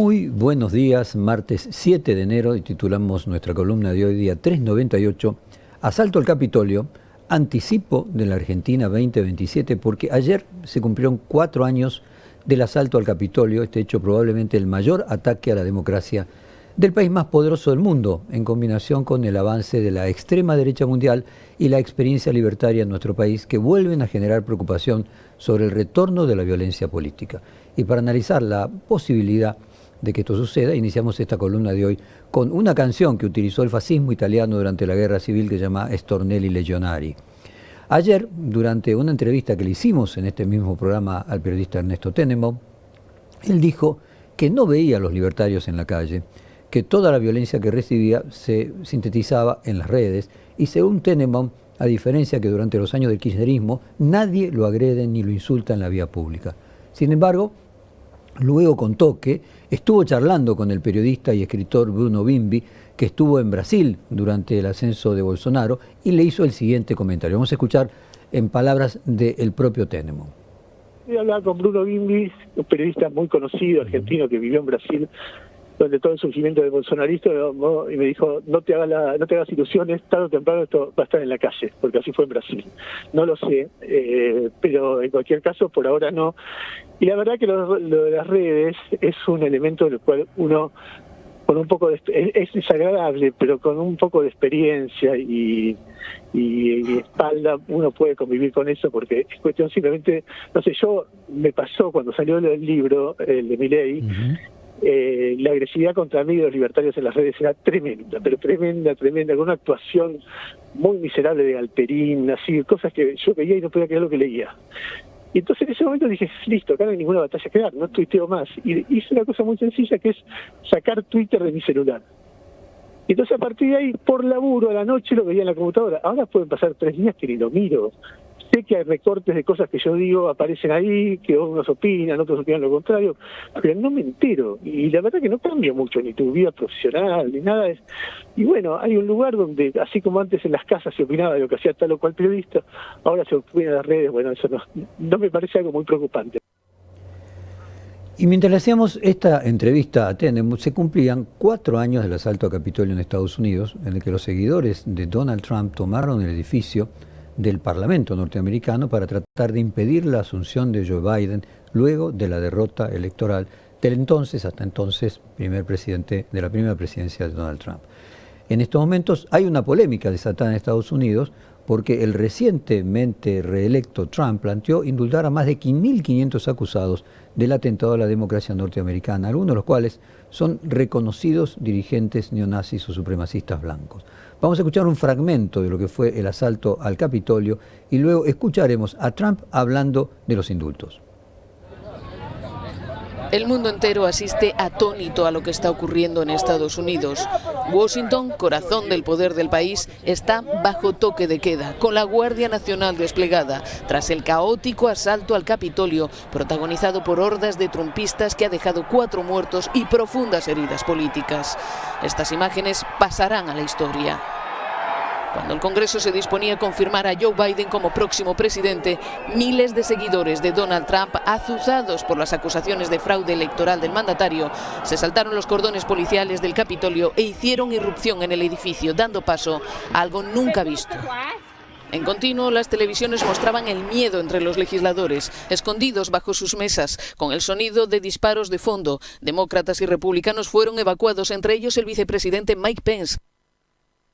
Muy buenos días, martes 7 de enero, y titulamos nuestra columna de hoy día 398, Asalto al Capitolio, anticipo de la Argentina 2027, porque ayer se cumplieron 4 años del asalto al Capitolio, este hecho probablemente el mayor ataque a la democracia del país más poderoso del mundo, en combinación con el avance de la extrema derecha mundial y la experiencia libertaria en nuestro país, que vuelven a generar preocupación sobre el retorno de la violencia política. Y para analizar la posibilidad de que esto suceda, iniciamos esta columna de hoy con una canción que utilizó el fascismo italiano durante la guerra civil que se llama Stornelli Legionari. Ayer, durante una entrevista que le hicimos en este mismo programa al periodista Ernesto Tenenbaum, él dijo que no veía a los libertarios en la calle, que toda la violencia que recibía se sintetizaba en las redes, y según Tenenbaum, a diferencia que durante los años del kirchnerismo, nadie lo agrede ni lo insulta en la vía pública. Sin embargo, luego contó que estuvo charlando con el periodista y escritor Bruno Bimbi, que estuvo en Brasil durante el ascenso de Bolsonaro, y le hizo el siguiente comentario. Vamos a escuchar en palabras del propio Tenenbaum. Voy a hablar con Bruno Bimbi, un periodista muy conocido, argentino, que vivió en Brasil durante todo el surgimiento del bolsonarismo, y me dijo, no te hagas ilusiones, tarde o temprano esto va a estar en la calle, porque así fue en Brasil. No lo sé, pero en cualquier caso, por ahora no. Y la verdad que lo de las redes es un elemento del cual uno, con un poco de, es desagradable, pero con un poco de experiencia y espalda, uno puede convivir con eso, porque es cuestión simplemente, no sé, me pasó cuando salió el libro, el de Milei, la agresividad contra mí de los libertarios en las redes era tremenda, pero tremenda, con una actuación muy miserable de Galperín, así, cosas que yo veía y no podía creer lo que leía. Y entonces en ese momento dije, listo, acá no hay ninguna batalla que dar, no tuiteo más. Y hice una cosa muy sencilla, que es sacar Twitter de mi celular. Y entonces a partir de ahí, por laburo, a la noche lo veía en la computadora. Ahora pueden pasar 3 días que ni lo miro. Sé que hay recortes de cosas que yo digo, aparecen ahí, que unos opinan, otros opinan lo contrario, pero no me entero. Y la verdad que no cambia mucho ni tu vida profesional, ni nada. Y bueno, hay un lugar donde, así como antes en las casas se opinaba de lo que hacía tal o cual periodista, ahora se opina en las redes. Bueno, eso no me parece algo muy preocupante. Y mientras le hacíamos esta entrevista a Tenenbaum, se cumplían 4 años del asalto al Capitolio en Estados Unidos, en el que los seguidores de Donald Trump tomaron el edificio del Parlamento norteamericano para tratar de impedir la asunción de Joe Biden luego de la derrota electoral del entonces, hasta entonces, primer presidente de la primera presidencia de Donald Trump. En estos momentos hay una polémica desatada en Estados Unidos porque el recientemente reelecto Trump planteó indultar a más de 1.500 acusados del atentado a la democracia norteamericana, algunos de los cuales son reconocidos dirigentes neonazis o supremacistas blancos. Vamos a escuchar un fragmento de lo que fue el asalto al Capitolio y luego escucharemos a Trump hablando de los indultos. El mundo entero asiste atónito a lo que está ocurriendo en Estados Unidos. Washington, corazón del poder del país, está bajo toque de queda, con la Guardia Nacional desplegada, tras el caótico asalto al Capitolio, protagonizado por hordas de trumpistas que ha dejado 4 muertos y profundas heridas políticas. Estas imágenes pasarán a la historia. Cuando el Congreso se disponía a confirmar a Joe Biden como próximo presidente, miles de seguidores de Donald Trump, azuzados por las acusaciones de fraude electoral del mandatario, se saltaron los cordones policiales del Capitolio e hicieron irrupción en el edificio, dando paso a algo nunca visto. En continuo, las televisiones mostraban el miedo entre los legisladores, escondidos bajo sus mesas, con el sonido de disparos de fondo. Demócratas y republicanos fueron evacuados, entre ellos el vicepresidente Mike Pence.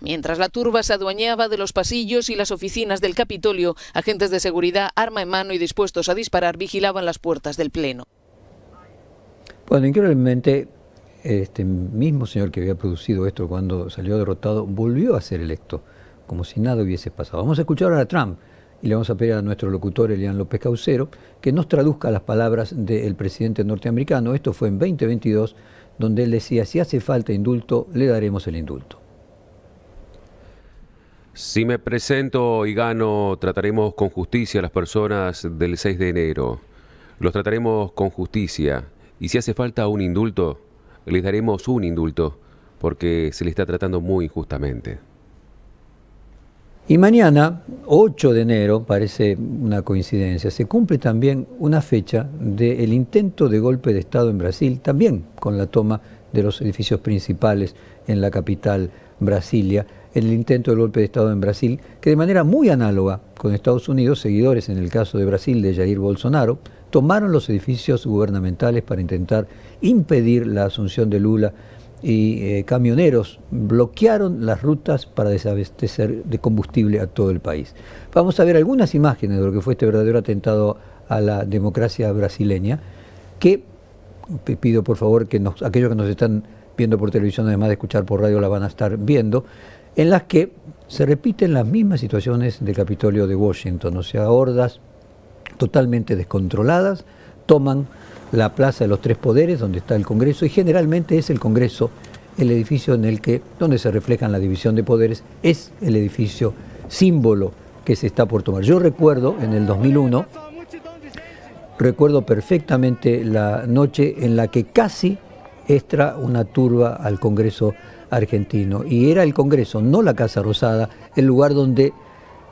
Mientras la turba se adueñaba de los pasillos y las oficinas del Capitolio, agentes de seguridad, arma en mano y dispuestos a disparar, vigilaban las puertas del Pleno. Bueno, increíblemente, este mismo señor que había producido esto cuando salió derrotado, volvió a ser electo, como si nada hubiese pasado. Vamos a escuchar ahora a Trump y le vamos a pedir a nuestro locutor, Elian López Caucero, que nos traduzca las palabras del presidente norteamericano. Esto fue en 2022, donde él decía, si hace falta indulto, le daremos el indulto. Si me presento y gano, trataremos con justicia a las personas del 6 de enero. Los trataremos con justicia. Y si hace falta un indulto, les daremos un indulto, porque se les está tratando muy injustamente. Y mañana, 8 de enero, parece una coincidencia, se cumple también una fecha del intento de golpe de Estado en Brasil, también con la toma de los edificios principales en la capital Brasilia, el intento de golpe de Estado en Brasil, que de manera muy análoga con Estados Unidos, seguidores en el caso de Brasil de Jair Bolsonaro, tomaron los edificios gubernamentales para intentar impedir la asunción de Lula y camioneros bloquearon las rutas para desabastecer de combustible a todo el país. Vamos a ver algunas imágenes de lo que fue este verdadero atentado a la democracia brasileña, que pido por favor que aquellos que nos están viendo por televisión, además de escuchar por radio, la van a estar viendo, en las que se repiten las mismas situaciones del Capitolio de Washington, o sea, hordas totalmente descontroladas toman la Plaza de los Tres Poderes, donde está el Congreso, y generalmente es el Congreso el edificio donde se reflejan la división de poderes, es el edificio símbolo que se está por tomar. Yo recuerdo en el 2001, recuerdo perfectamente la noche en la que casi entra una turba al Congreso argentino, y era el Congreso, no la Casa Rosada, el lugar donde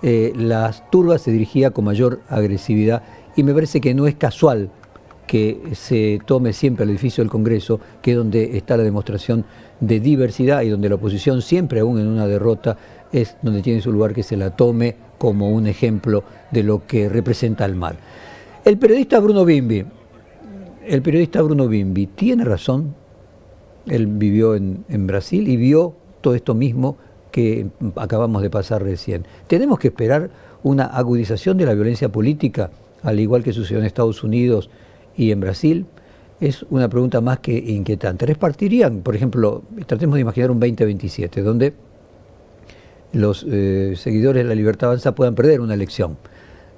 las turbas se dirigía con mayor agresividad, y me parece que no es casual que se tome siempre el edificio del Congreso, que es donde está la demostración de diversidad y donde la oposición siempre, aún en una derrota, es donde tiene su lugar, que se la tome como un ejemplo de lo que representa el mal. El periodista Bruno Bimbi tiene razón. Él vivió en Brasil y vio todo esto mismo que acabamos de pasar recién. Tenemos que esperar una agudización de la violencia política, al igual que sucedió en Estados Unidos y en Brasil. Es una pregunta más que inquietante. ¿Repartirían, por ejemplo, tratemos de imaginar un 2027, donde los seguidores de la Libertad Avanza puedan perder una elección?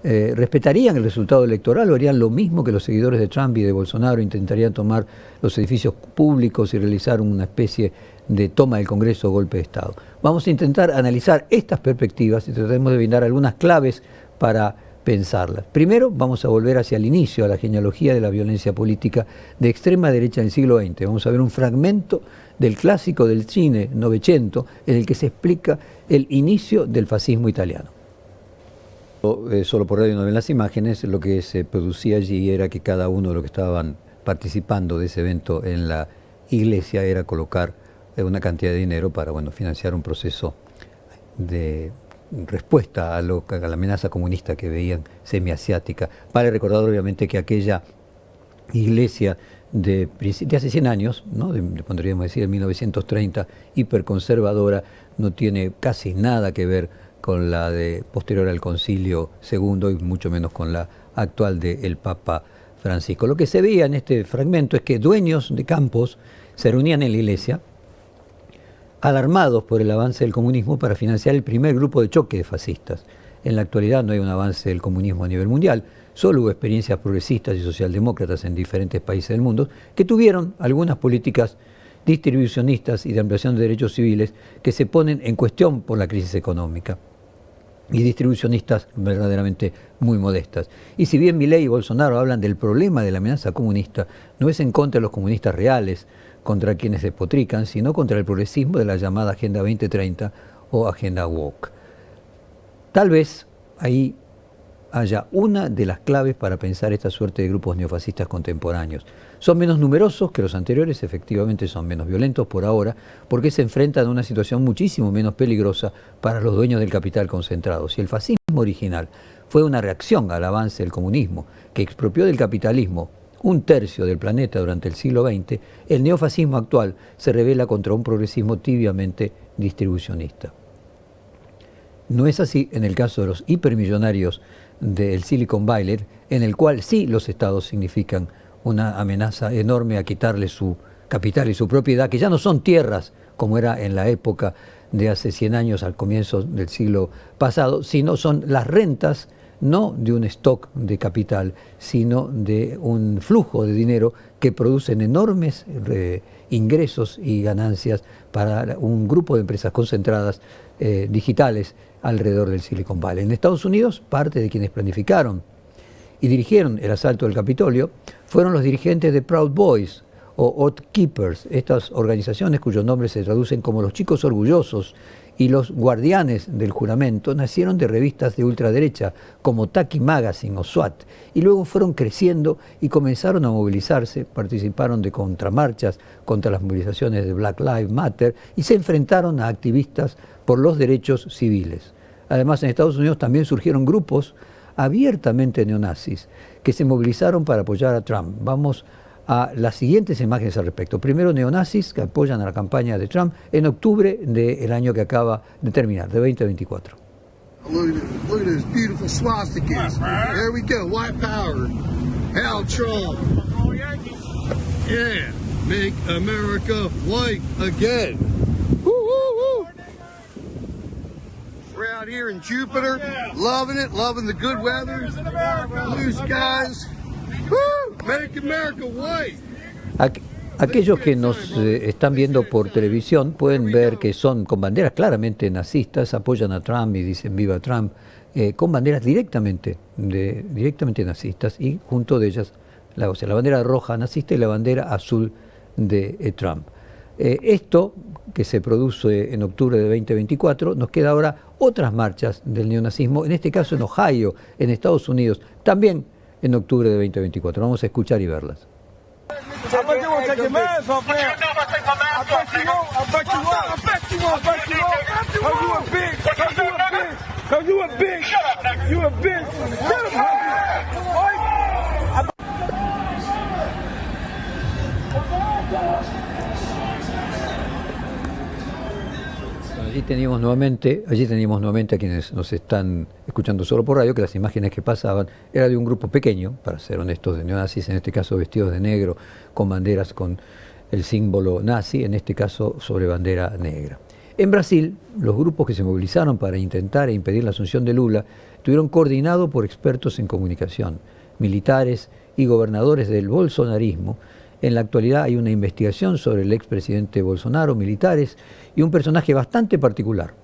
¿Respetarían el resultado electoral o harían lo mismo que los seguidores de Trump y de Bolsonaro? ¿Intentarían tomar los edificios públicos y realizar una especie de toma del Congreso o golpe de Estado? Vamos a intentar analizar estas perspectivas y trataremos de brindar algunas claves para pensarlas. Primero, vamos a volver hacia el inicio, a la genealogía de la violencia política de extrema derecha del siglo XX. Vamos a ver un fragmento del clásico del cine Novecento, en el que se explica el inicio del fascismo italiano. Solo por radio no ven las imágenes. Lo que se producía allí era que cada uno de los que estaban participando de ese evento en la iglesia era colocar una cantidad de dinero para financiar un proceso de respuesta a la amenaza comunista que veían semiasiática. Vale recordar obviamente que aquella iglesia de hace 100 años, ¿no? Podríamos decir de 1930, hiperconservadora, no tiene casi nada que ver con la de posterior al Concilio II y mucho menos con la actual del Papa Francisco. Lo que se veía en este fragmento es que dueños de campos se reunían en la iglesia, alarmados por el avance del comunismo, para financiar el primer grupo de choque de fascistas. En la actualidad no hay un avance del comunismo a nivel mundial, solo hubo experiencias progresistas y socialdemócratas en diferentes países del mundo que tuvieron algunas políticas distribucionistas y de ampliación de derechos civiles que se ponen en cuestión por la crisis económica, y distribucionistas verdaderamente muy modestas. Y si bien Milei y Bolsonaro hablan del problema de la amenaza comunista, no es en contra de los comunistas reales contra quienes despotrican, sino contra el progresismo de la llamada Agenda 2030 o Agenda Woke. Tal vez ahí haya una de las claves para pensar esta suerte de grupos neofascistas contemporáneos. Son menos numerosos que los anteriores, efectivamente son menos violentos por ahora, porque se enfrentan a una situación muchísimo menos peligrosa para los dueños del capital concentrado. Si el fascismo original fue una reacción al avance del comunismo, que expropió del capitalismo un tercio del planeta durante el siglo XX, el neofascismo actual se revela contra un progresismo tibiamente distribucionista. No es así en el caso de los hipermillonarios del Silicon Valley, en el cual sí los estados significan una amenaza enorme a quitarle su capital y su propiedad, que ya no son tierras como era en la época de hace 100 años al comienzo del siglo pasado, sino son las rentas no de un stock de capital, sino de un flujo de dinero que producen enormes ingresos y ganancias para un grupo de empresas concentradas digitales alrededor del Silicon Valley. En Estados Unidos, parte de quienes planificaron y dirigieron el asalto del Capitolio fueron los dirigentes de Proud Boys o Oath Keepers, estas organizaciones cuyos nombres se traducen como los chicos orgullosos y los guardianes del juramento nacieron de revistas de ultraderecha como Taki Magazine o SWAT, y luego fueron creciendo y comenzaron a movilizarse, participaron de contramarchas contra las movilizaciones de Black Lives Matter y se enfrentaron a activistas por los derechos civiles. Además, en Estados Unidos también surgieron grupos abiertamente neonazis que se movilizaron para apoyar a Trump. Vamos a las siguientes imágenes al respecto. Primero, neonazis que apoyan a la campaña de Trump en octubre del año que acaba de terminar, de 2024. Look at this beautiful swastikas. There we go, white power. Hell Trump. Yeah, make America white again. Woo, woo, woo. We're out here in Jupiter, loving it, loving the good weather, blue skies. Woo, make America white. Aquellos que nos están viendo por televisión pueden ver que son con banderas claramente nazistas, apoyan a Trump y dicen viva Trump, con banderas directamente nazistas, y junto de ellas la bandera roja nazista y la bandera azul de Trump. Esto que se produce en octubre de 2024, nos queda ahora otras marchas del neonazismo, en este caso en Ohio, en Estados Unidos, también en octubre de 2024. Vamos a escuchar y verlas. I bet you won't take your mask off, man. I bet you won't. I bet you won't. I bet you won't. I bet you won't. Cause you a bitch. Cause you a bitch. Cause you a bitch. Shut up, nigga. You a bitch. Shut up, nigga. Allí teníamos nuevamente a quienes nos están escuchando solo por radio, que las imágenes que pasaban era de un grupo pequeño, para ser honestos, de neonazis, en este caso vestidos de negro, con banderas con el símbolo nazi, en este caso sobre bandera negra. En Brasil, los grupos que se movilizaron para intentar e impedir la asunción de Lula estuvieron coordinados por expertos en comunicación, militares y gobernadores del bolsonarismo. En la actualidad hay una investigación sobre el expresidente Bolsonaro, militares y un personaje bastante particular,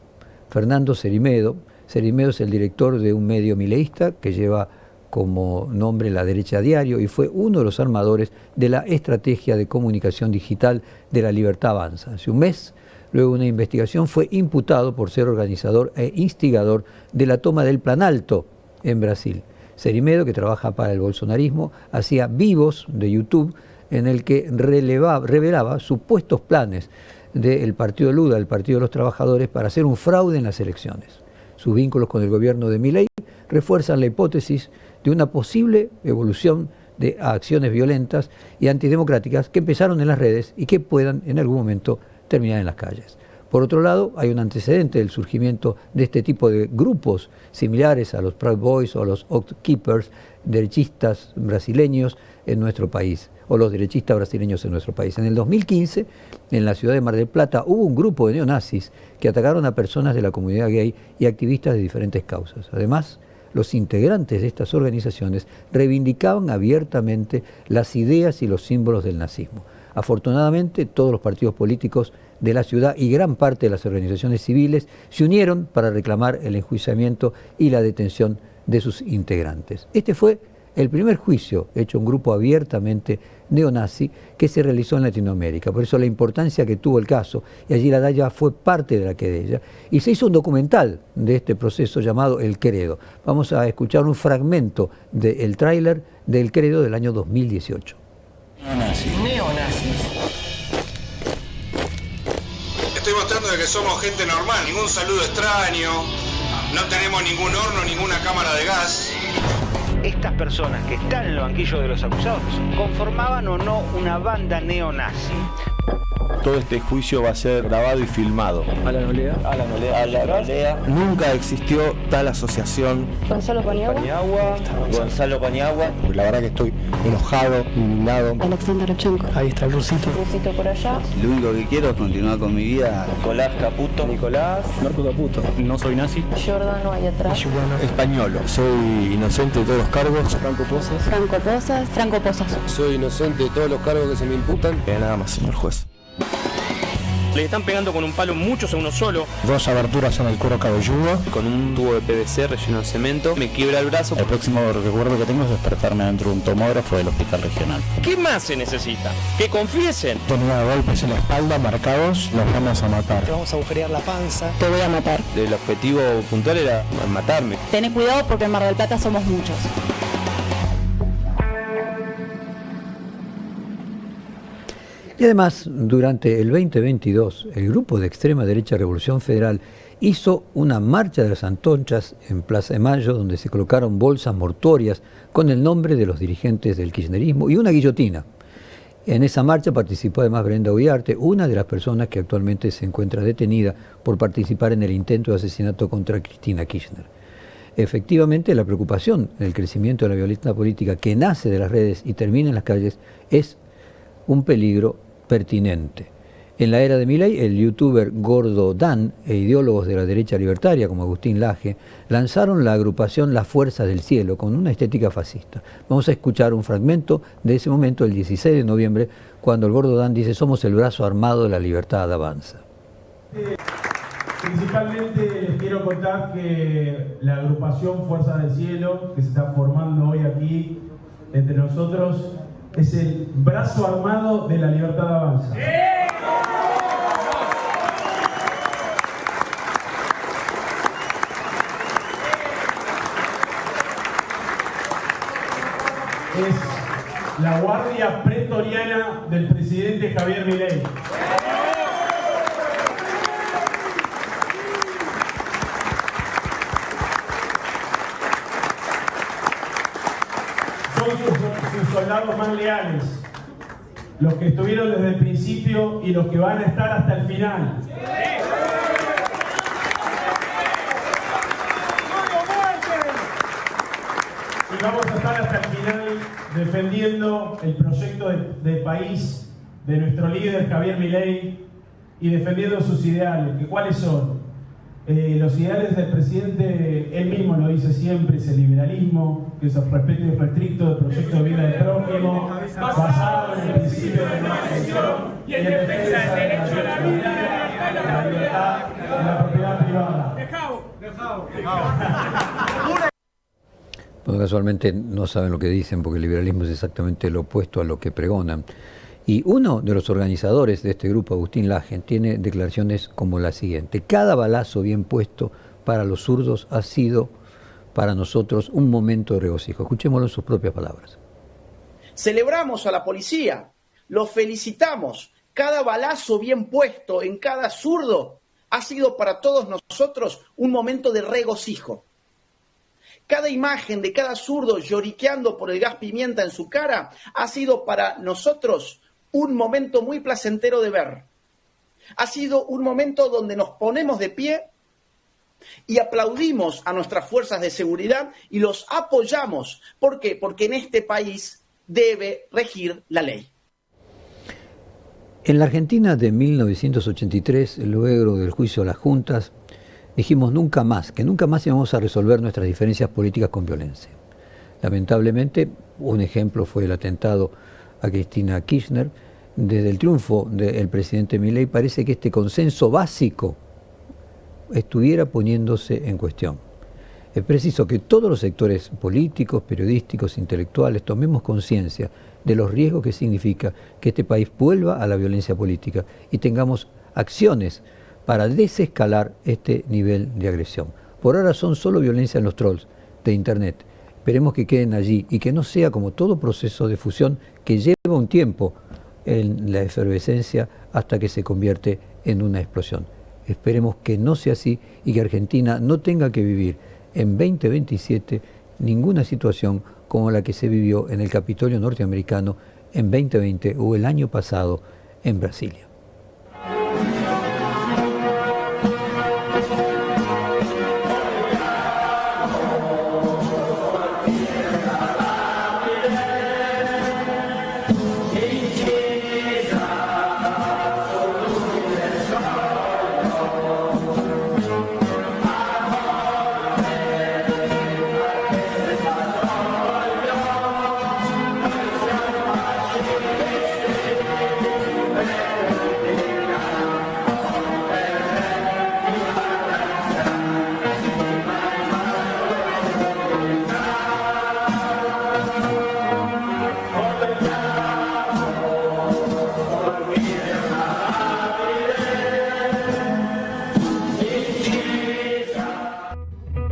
Fernando Cerimedo. Cerimedo es el director de un medio mileísta que lleva como nombre La Derecha Diario y fue uno de los armadores de la estrategia de comunicación digital de La Libertad Avanza. Hace un mes, luego de una investigación, fue imputado por ser organizador e instigador de la toma del Planalto en Brasil. Cerimedo, que trabaja para el bolsonarismo, hacía vivos de YouTube en el que revelaba supuestos planes del partido Lula, del Partido de los Trabajadores, para hacer un fraude en las elecciones. Sus vínculos con el gobierno de Milei refuerzan la hipótesis de una posible evolución de acciones violentas y antidemocráticas que empezaron en las redes y que puedan en algún momento terminar en las calles. Por otro lado, hay un antecedente del surgimiento de este tipo de grupos similares a los Proud Boys o a los Oath Keepers, derechistas brasileños en nuestro país, o los derechistas brasileños en nuestro país. En el 2015, en la ciudad de Mar del Plata, hubo un grupo de neonazis que atacaron a personas de la comunidad gay y activistas de diferentes causas. Además, los integrantes de estas organizaciones reivindicaban abiertamente las ideas y los símbolos del nazismo. Afortunadamente, todos los partidos políticos de la ciudad y gran parte de las organizaciones civiles se unieron para reclamar el enjuiciamiento y la detención de sus integrantes. Este fue el primer juicio hecho a un grupo abiertamente neonazi que se realizó en Latinoamérica. Por eso la importancia que tuvo el caso, y allí la DAIA fue parte de la querella, y se hizo un documental de este proceso llamado El Credo. Vamos a escuchar un fragmento del tráiler del Credo del año 2018. Neonazis. Estoy mostrando de que somos gente normal, ningún saludo extraño, no tenemos ningún horno, ninguna cámara de gas. Estas personas que están en el banquillo de los acusados, ¿conformaban o no una banda neonazi? Todo este juicio va a ser grabado y filmado. A la nolea. A la nolea. A la nolea. Nunca existió tal asociación. Gonzalo Paniagua. Gonzalo Paniagua. La verdad que estoy enojado, indignado. Alexander Levchenko. Ahí está el rusito. Rusito por allá. Lo único que quiero es continuar con mi vida. Nicolás Caputo. Marco Caputo. No soy nazi. Giordano ahí atrás. Españolo. Soy inocente de todos los cargos. Franco Pozas. Soy inocente de todos los cargos que se me imputan. Nada más, señor juez. Les están pegando con un palo muchos a uno solo. 2 aberturas en el cuero cabelludo. Con un tubo de PVC relleno de cemento. Me quiebra el brazo. El próximo recuerdo que tengo es despertarme dentro de un tomógrafo del hospital regional. ¿Qué más se necesita? Que confiesen. Tenía golpes en la espalda marcados, los vamos a matar. Te vamos a agujerear la panza. Te voy a matar. El objetivo puntual era matarme. Tené cuidado porque en Mar del Plata somos muchos. Y además, durante el 2022, el grupo de extrema derecha Revolución Federal hizo una marcha de las antorchas en Plaza de Mayo, donde se colocaron bolsas mortuorias con el nombre de los dirigentes del kirchnerismo y una guillotina. En esa marcha participó además Brenda Uriarte, una de las personas que actualmente se encuentra detenida por participar en el intento de asesinato contra Cristina Kirchner. Efectivamente, la preocupación del crecimiento de la violencia política que nace de las redes y termina en las calles es un peligro pertinente. En la era de Milei, el youtuber Gordo Dan e ideólogos de la derecha libertaria como Agustín Laje lanzaron la agrupación Las Fuerzas del Cielo con una estética fascista. Vamos a escuchar un fragmento de ese momento, el 16 de noviembre, cuando el Gordo Dan dice: somos el brazo armado de la libertad, avanza. Principalmente les quiero contar que la agrupación Fuerzas del Cielo, que se está formando hoy aquí entre nosotros, es el brazo armado de la libertad avanza. Es la guardia pretoriana del presidente Javier Milei. Son sus soldados más leales, los que estuvieron desde el principio y los que van a estar hasta el final. Y vamos a estar hasta el final defendiendo el proyecto de país de nuestro líder Javier Milei y defendiendo sus ideales. ¿Cuáles son? Los ideales del presidente, él mismo lo dice siempre, es el liberalismo, que es el respeto irrestricto del proyecto de vida del prójimo, basado en el principio de no agresión y en defensa del derecho a la vida, la libertad y la propiedad privada. Bueno, casualmente no saben lo que dicen porque el liberalismo es exactamente lo opuesto a lo que pregonan. Y uno de los organizadores de este grupo, Agustín Laje, tiene declaraciones como la siguiente: cada balazo bien puesto para los zurdos ha sido para nosotros un momento de regocijo. Escuchémoslo en sus propias palabras. Celebramos a la policía, los felicitamos. Cada balazo bien puesto en cada zurdo ha sido para todos nosotros un momento de regocijo. Cada imagen de cada zurdo lloriqueando por el gas pimienta en su cara ha sido para nosotros un momento muy placentero de ver. Ha sido un momento donde nos ponemos de pie y aplaudimos a nuestras fuerzas de seguridad y los apoyamos. ¿Por qué? Porque en este país debe regir la ley. En la Argentina de 1983, luego del juicio a las juntas, dijimos nunca más, que nunca más íbamos a resolver nuestras diferencias políticas con violencia. Lamentablemente, un ejemplo fue el atentado a Cristina Kirchner. Desde el triunfo del presidente Milei parece que este consenso básico estuviera poniéndose en cuestión. Es preciso que todos los sectores políticos, periodísticos, intelectuales tomemos conciencia de los riesgos que significa que este país vuelva a la violencia política y tengamos acciones para desescalar este nivel de agresión. Por ahora son solo violencia en los trolls de Internet. Esperemos que queden allí y que no sea como todo proceso de fusión que lleva un tiempo en la efervescencia hasta que se convierte en una explosión. Esperemos que no sea así y que Argentina no tenga que vivir en 2027 ninguna situación como la que se vivió en el Capitolio norteamericano en 2020 o el año pasado en Brasilia.